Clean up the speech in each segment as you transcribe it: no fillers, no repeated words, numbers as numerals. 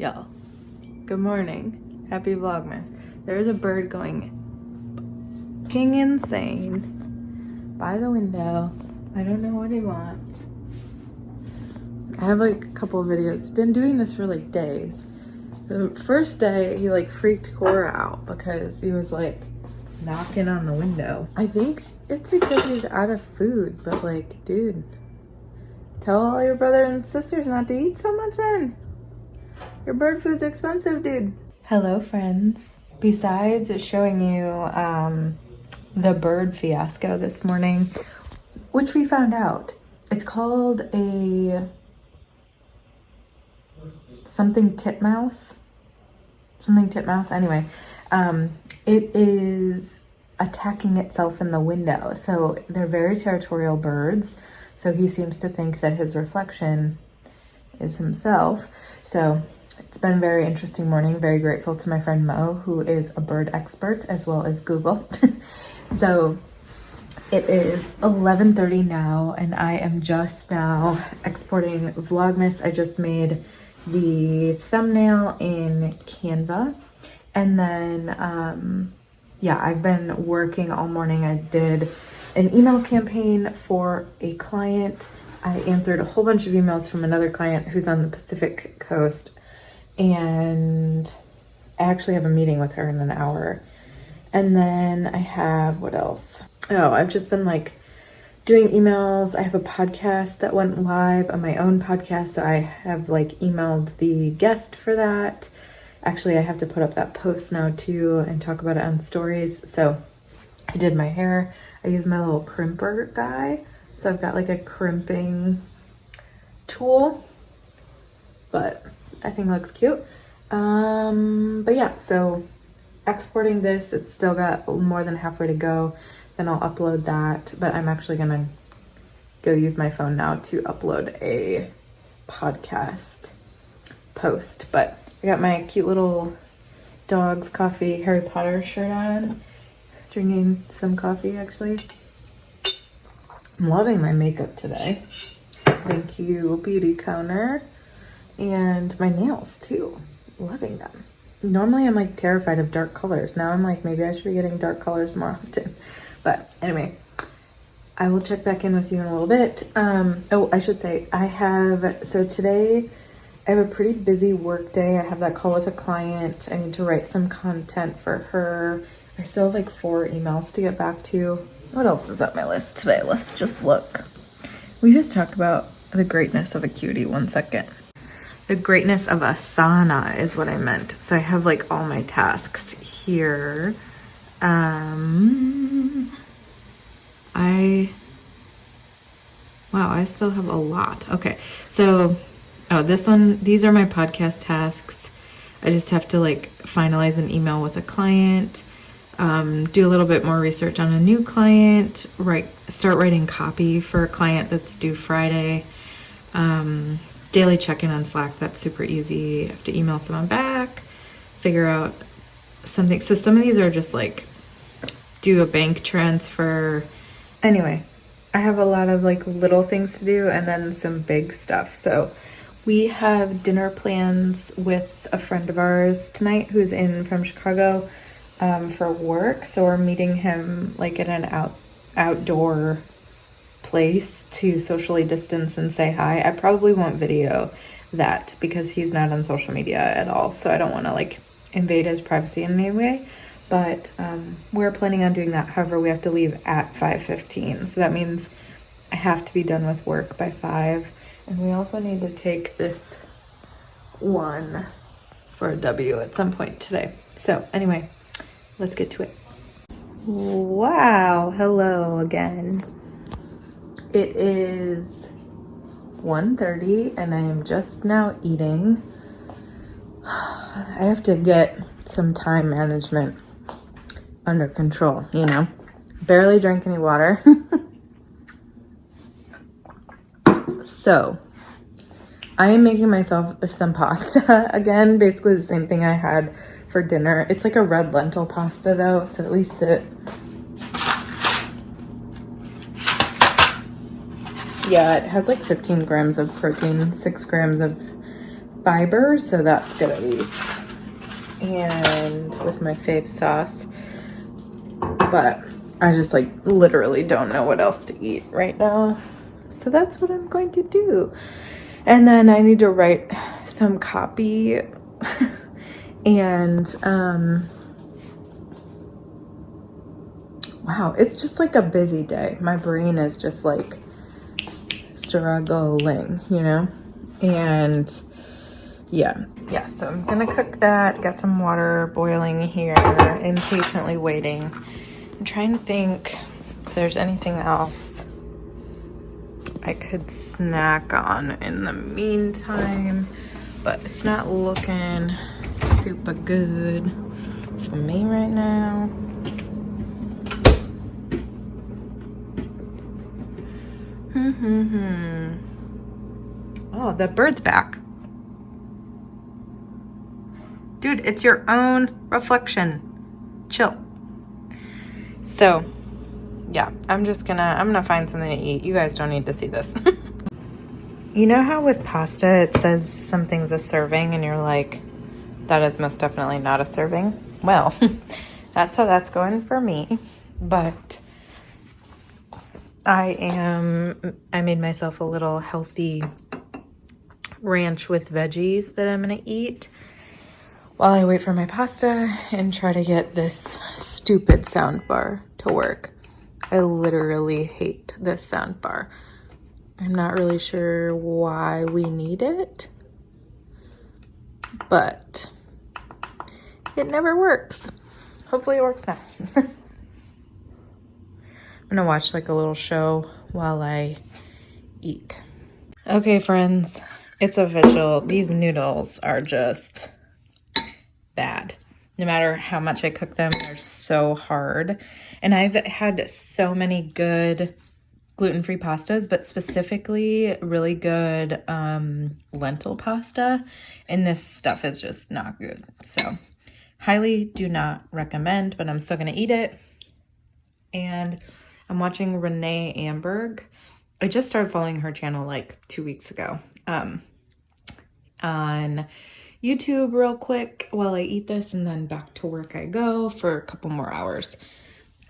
Y'all, good morning. Happy Vlogmas. There's a bird going king insane by the window. I don't know what he wants. I have like a couple of videos. Been doing this for like days. The first day he like freaked Cora out because he was like knocking on the window. I think it's because he's out of food, but like, dude, tell all your brother and sisters not to eat so much then. Your bird food's expensive, dude. Hello, friends. Besides showing you the bird fiasco this morning, which we found out, it's called a something titmouse. Anyway, it is attacking itself in the window. So they're very territorial birds. So he seems to think that his reflection is himself. So it's been a very interesting morning. Very grateful to my friend Mo, who is a bird expert as well as Google. So it is 11:30 now, and I am just now exporting Vlogmas. I just made the thumbnail in Canva, and then yeah, I've been working all morning. I did an email campaign for a client. I answered a whole bunch of emails from another client who's on the Pacific coast, and I actually have a meeting with her in an hour. And then I have, what else? Oh, I've just been like doing emails. I have a podcast that went live on my own podcast, so I have like emailed the guest for that. Actually, I have to put up that post now too and talk about it on stories. So I did my hair. I used my little crimper guy. So I've got like a crimping tool, but I think it looks cute. But yeah, so exporting this, it's still got more than halfway to go. Then I'll upload that, but I'm actually gonna go use my phone now to upload a podcast post. But I got my cute little dog's coffee Harry Potter shirt on, drinking some coffee actually. I'm loving my makeup today. Thank you, Beauty Counter. And my nails too, loving them. Normally I'm like terrified of dark colors. Now I'm like, maybe I should be getting dark colors more often. But anyway, I will check back in with you in a little bit. Oh, I should say so today I have a pretty busy work day. I have that call with a client. I need to write some content for her. I still have like 4 emails to get back to. What else is on my list today? Let's just look. We just talked about the greatness of a cutie. 1 second. The greatness of Asana is what I meant. So I have like all my tasks here. Wow, I still have a lot. Okay, so, these are my podcast tasks. I just have to like finalize an email with a client, do a little bit more research on a new client, start writing copy for a client that's due Friday, daily check-in on Slack. That's super easy. I have to email someone back, figure out something. So some of these are just like do a bank transfer. Anyway, I have a lot of like little things to do and then some big stuff. So we have dinner plans with a friend of ours tonight who's in from Chicago for work. So we're meeting him like at an outdoor place to socially distance and say hi. I probably won't video that because he's not on social media at all, so I don't want to like invade his privacy in any way. But we're planning on doing that. However, we have to leave at 5:15, so that means I have to be done with work by 5. And we also need to take this one for a W at some point today. So anyway, let's get to it. Wow, hello again. It is 1:30 and I am just now eating. I have to get some time management under control, you know. Barely drank any water. So, I am making myself some pasta again, basically the same thing I had for dinner. It's like a red lentil pasta though, so at least it Yeah, it has like 15 grams of protein, 6 grams of fiber, so that's good at least. And with my fave sauce. But I just like literally don't know what else to eat right now. So that's what I'm going to do. And then I need to write some copy and wow, it's just like a busy day. My brain is just like struggling, you know? And yeah, so I'm gonna cook that, got some water boiling here, impatiently waiting. I'm trying to think if there's anything else I could snack on in the meantime, but it's not looking super good for me right now. Oh, the bird's back. Dude, it's your own reflection. Chill. So, yeah, I'm gonna find something to eat. You guys don't need to see this. You know how with pasta it says something's a serving and you're like, that is most definitely not a serving? Well, that's how that's going for me. But I made myself a little healthy ranch with veggies that I'm gonna eat while I wait for my pasta and try to get this stupid sound bar to work. I literally hate this sound bar. I'm not really sure why we need it, but it never works. Hopefully it works now. I'm gonna watch like a little show while I eat. Okay, friends, it's official. These noodles are just bad. No matter how much I cook them, they're so hard. And I've had so many good gluten-free pastas, but specifically really good lentil pasta. And this stuff is just not good. So highly do not recommend, but I'm still gonna eat it. And I'm watching Renee Amberg. I just started following her channel like 2 weeks ago on YouTube real quick while I eat this, and then back to work I go for a couple more hours.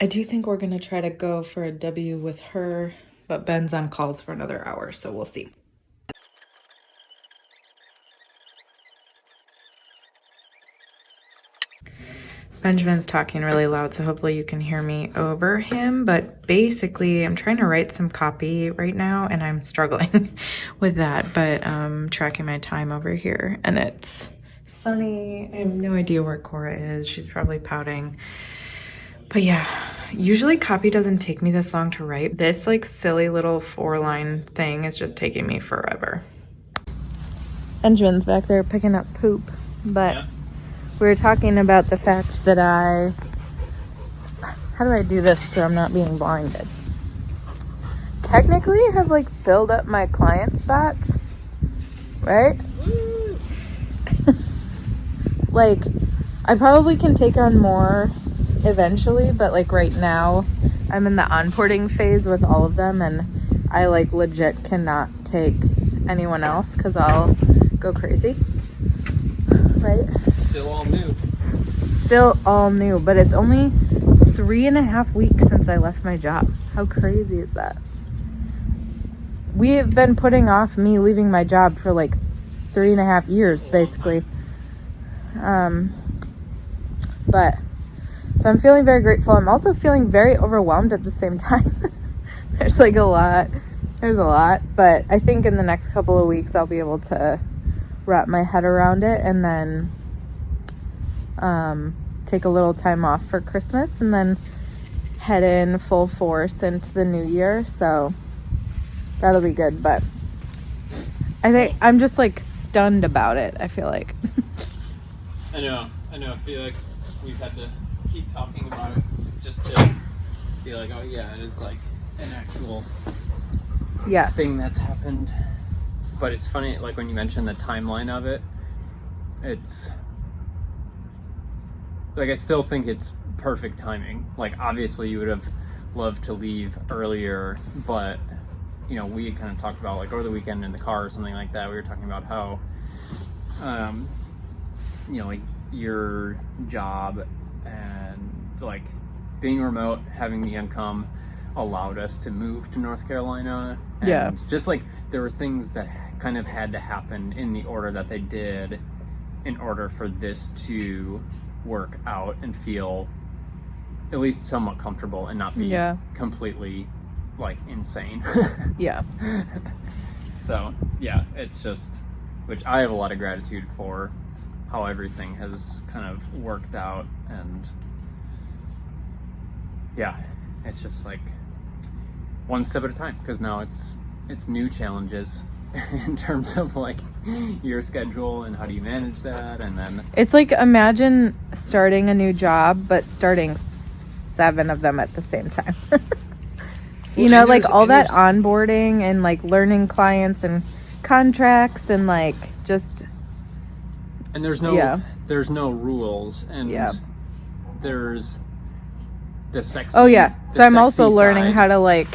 I do think we're gonna try to go for a W with her, but Ben's on calls for another hour, so we'll see. Benjamin's talking really loud, so hopefully you can hear me over him. But basically, I'm trying to write some copy right now, and I'm struggling with that. But I'm tracking my time over here, and it's sunny. I have no idea where Cora is. She's probably pouting. But yeah, usually copy doesn't take me this long to write. This like silly little 4-line thing is just taking me forever. Benjamin's back there picking up poop, but... Yeah. We were talking about the fact that how do I do this so I'm not being blinded? Technically, I have like filled up my client spots, right? Like, I probably can take on more eventually, but like right now, I'm in the onboarding phase with all of them, and I like legit cannot take anyone else because I'll go crazy, right? Still all new. Still all new, but it's only 3.5 weeks since I left my job. How crazy is that? We have been putting off me leaving my job for like 3.5 years, basically. But so I'm feeling very grateful. I'm also feeling very overwhelmed at the same time. There's like a lot. There's a lot, but I think in the next couple of weeks I'll be able to wrap my head around it, and then take a little time off for Christmas and then head in full force into the new year. So that'll be good. But I think I'm just like stunned about it. I feel like. I know. I feel like we've had to keep talking about it just to be like, oh yeah, it is like an actual thing that's happened. But it's funny, like when you mentioned the timeline of it, it's like, I still think it's perfect timing. Like, obviously you would have loved to leave earlier, but you know, we had kind of talked about like over the weekend in the car or something like that, we were talking about how you know, like your job and like being remote, having the income allowed us to move to North Carolina. And just like there were things that kind of had to happen in the order that they did in order for this to work out and feel at least somewhat comfortable and not be completely like insane. So yeah, it's just, which I have a lot of gratitude for how everything has kind of worked out. And yeah, it's just like one step at a time, because now it's new challenges in terms of like your schedule and how do you manage that. And then it's like, imagine starting a new job but starting 7 of them at the same time. You know, like all that onboarding and like learning clients and contracts and like just, and there's no rules, and there's the sexy so I'm also learning how to like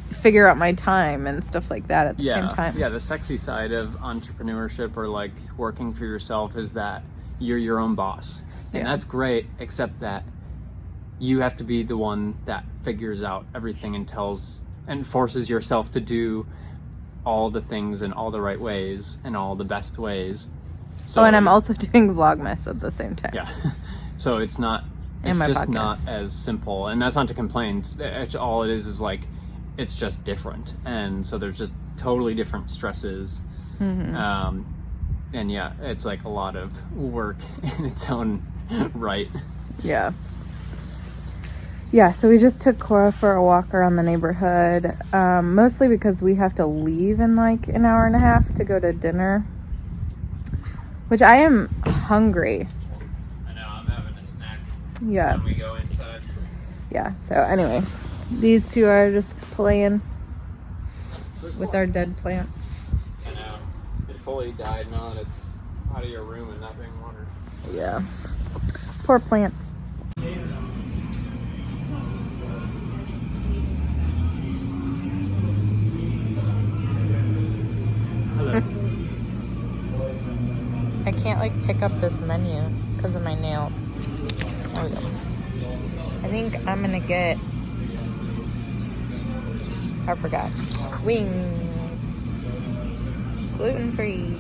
figure out my time and stuff like that at the same time. The sexy side of entrepreneurship or like working for yourself is that you're your own boss, and that's great, except that you have to be the one that figures out everything and tells and forces yourself to do all the things in all the right ways and all the best ways. So, and I'm also doing Vlogmas at the same time. Yeah. So it's not, it's just not as simple. And that's not to complain. It's, all it is like, it's just different. And so there's just totally different stresses. And yeah, it's like a lot of work in its own right. Yeah, so we just took Cora for a walk around the neighborhood, mostly because we have to leave in like an hour and a half to go to dinner, which I am hungry. I know, I'm having a snack when we go inside. Yeah, so anyway, these two are just playing with our dead plant. I know, it fully died now that it's out of your room and not being watered. Yeah, poor plant. I can't like pick up this menu because of my nails. There we go. I think I'm gonna get, I forgot, wings, gluten-free.